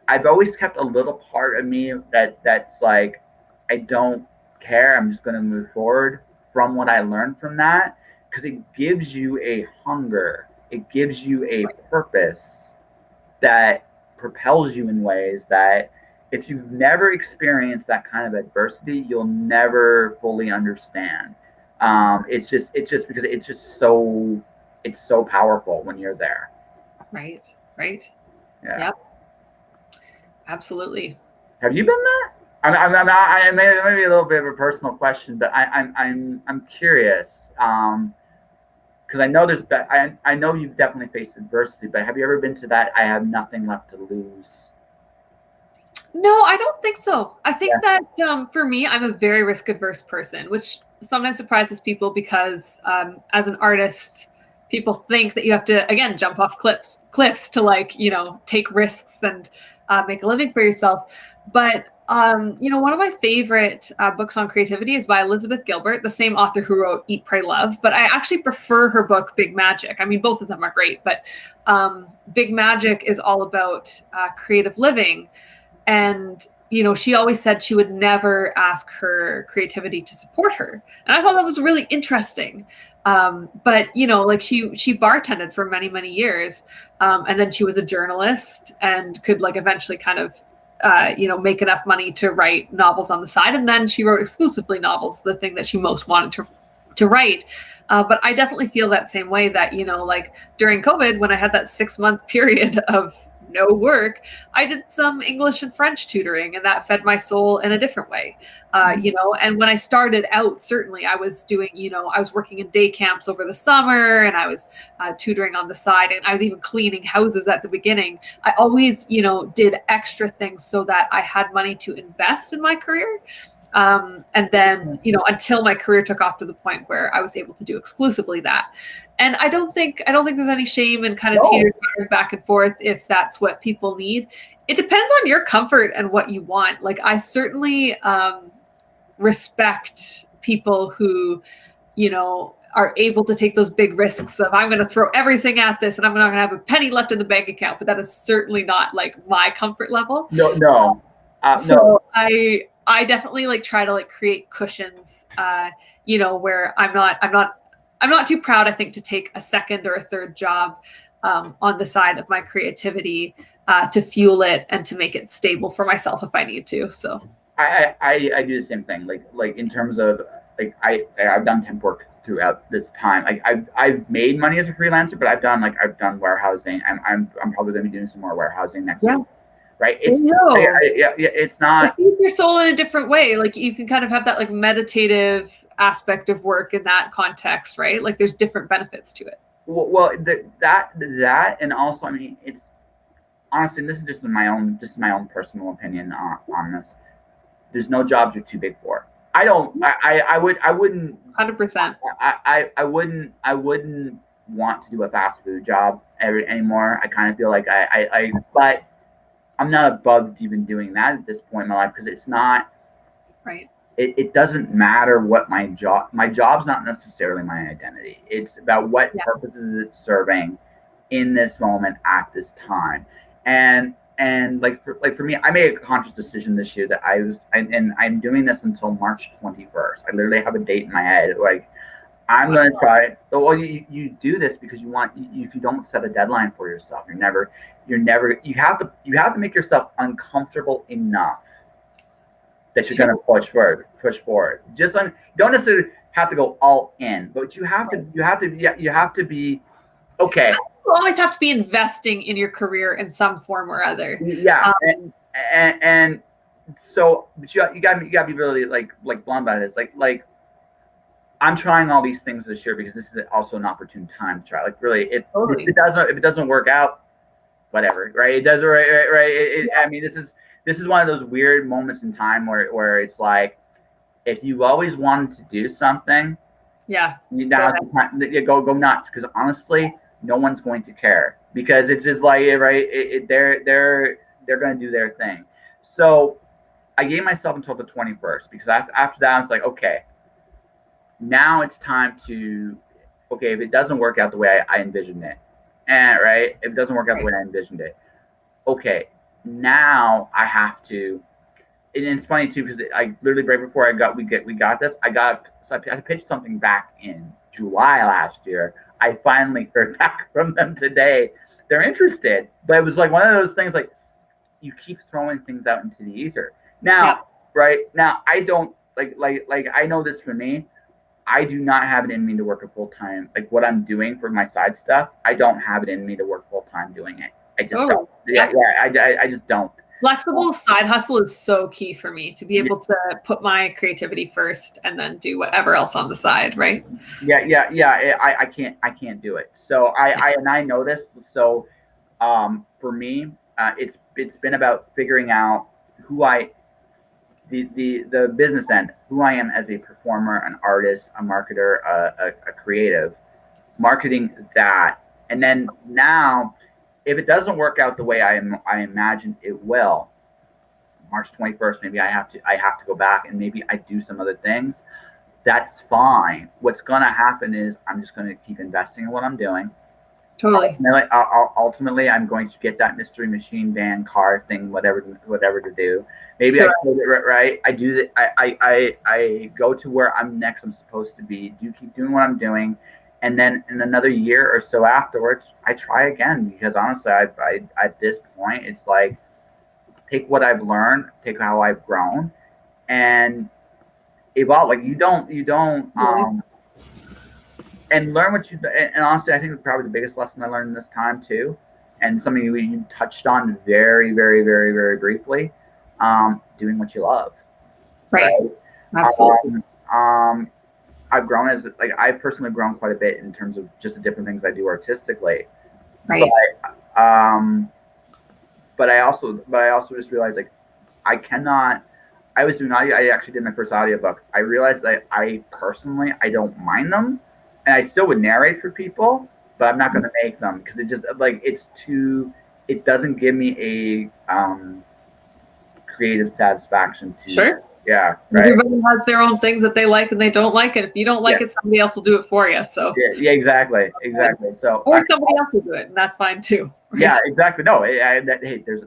I've always kept a little part of me that's like, I don't care. I'm just going to move forward from what I learned from that, because it gives you a hunger. It gives you a purpose that propels you in ways that if you've never experienced that kind of adversity, you'll never fully understand. It's just because it's so powerful when you're there. Right. Right. Yeah. Yep. Absolutely. Have you been there? I maybe a little bit of a personal question, but I'm curious because I know I know you've definitely faced adversity, but have you ever been to that I have nothing left to lose? No, I don't think so. I think Yeah. that for me, I'm a very risk adverse person, which sometimes surprises people because as an artist, people think that you have to again jump off cliffs to like take risks and make a living for yourself. But one of my favorite books on creativity is by Elizabeth Gilbert, the same author who wrote Eat, Pray, Love. But I actually prefer her book Big Magic. I mean, both of them are great, but Big Magic is all about creative living. And she always said she would never ask her creativity to support her, and I thought that was really interesting. But like she bartended for many years, and then she was a journalist and could like eventually kind of make enough money to write novels on the side, and then she wrote exclusively novels, the thing that she most wanted to write. But I definitely feel that same way that like during COVID, when I had that 6-month period of no work, I did some English and French tutoring, and that fed my soul in a different way. And when I started out, certainly I was doing, I was working in day camps over the summer, and I was tutoring on the side, and I was even cleaning houses at the beginning. I always, did extra things so that I had money to invest in my career. And then, until my career took off to the point where I was able to do exclusively that. And I don't think there's any shame in kind of teetering back and forth if that's what people need. It depends on your comfort and what you want. Like I certainly respect people who, are able to take those big risks of I'm going to throw everything at this and I'm not going to have a penny left in the bank account. But that is certainly not like my comfort level. No. So I definitely like try to like create cushions, where I'm not too proud, I think, to take a second or a third job on the side of my creativity to fuel it and to make it stable for myself if I need to. So I do the same thing. Like in terms of like I've done temp work throughout this time. Like I've made money as a freelancer, but I've done warehousing. I'm probably going to be doing some more warehousing next week. Right. It's not. Feed your soul in a different way. Like you can kind of have that like meditative aspect of work in that context, right? Like there's different benefits to it. Well, that, and also, I mean, it's honestly, and this is just my own personal opinion on this. There's no jobs you're too big for. I wouldn't. 100%. I wouldn't want to do a fast food job anymore. I kind of feel like but I'm not above even doing that at this point in my life, because it's not right. It doesn't matter what my job's not necessarily my identity. It's about what purposes it's serving in this moment at this time. And for me, I made a conscious decision this year that I'm doing this until March 21st. I literally have a date in my head. Like I'm going to try it. Well, you do this because if you don't set a deadline for yourself, you have to make yourself uncomfortable enough that you're going to push forward. Just you don't necessarily have to go all in, but you have to be okay. You always have to be investing in your career in some form or other. Yeah, and so, but you got to be really like blunt about it. It's like I'm trying all these things this year because this is also an opportune time to try. Like really, if it doesn't work out, whatever, right? It doesn't, right? I mean, this is one of those weird moments in time where it's like, if you always wanted to do something, go nuts, because honestly, no one's going to care, because it's just like, right? They're going to do their thing. So I gave myself until the 21st, because after that I was like, okay, now it's time to, okay, if it doesn't work out the way I envisioned it, and right, if it doesn't work out the way I envisioned it, okay, now I have to, and it's funny too, because I literally right before we got this, I pitched something back in July last year. I finally heard back from them today. They're interested, but it was like one of those things like you keep throwing things out into the ether. Now, right now, I don't like I know this for me. I do not have it in me to work a full time, like what I'm doing for my side stuff. I don't have it in me to work full time doing it. I just don't. Yeah, I just don't. Flexible side hustle is so key for me to be able to put my creativity first and then do whatever else on the side, right? Yeah. I can't do it. So I know this. So for me, it's been about figuring out who the business end, who I am as a performer, an artist, a marketer, a creative, marketing that, and then now, if it doesn't work out the way I imagine it will, March 21st, maybe I have to go back and maybe I do some other things. That's fine. What's gonna happen is I'm just gonna keep investing in what I'm doing. Totally. Ultimately, I'm going to get that mystery machine van car thing, whatever to do. Maybe I did it right. I do that. I go to where I'm supposed to be. Keep doing what I'm doing, and then in another year or so afterwards, I try again. Because honestly, I at this point, it's like take what I've learned, take how I've grown, and evolve. Like you don't and learn what you. And honestly, I think probably the biggest lesson I learned in this time too, and something you touched on very, very, very, very briefly. Doing what you love. Right. Absolutely. I've grown I've personally grown quite a bit in terms of just the different things I do artistically. Right. But I also just realized I cannot. I was doing audio. I actually did my first audiobook. I realized that I personally I don't mind them, and I still would narrate for people, but I'm not going to make them because it just it's too. It doesn't give me a creative satisfaction to. Sure. Yeah. Right. Everybody has their own things that they like and they don't like, and if you don't like it, somebody else will do it for you. So. Yeah. Exactly. So. Or somebody else will do it, and that's fine too. Right? Yeah. Exactly. No. Hey, there's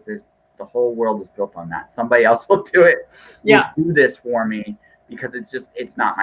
the whole world is built on that. Somebody else will do it. Yeah. Will do this for me because it's not my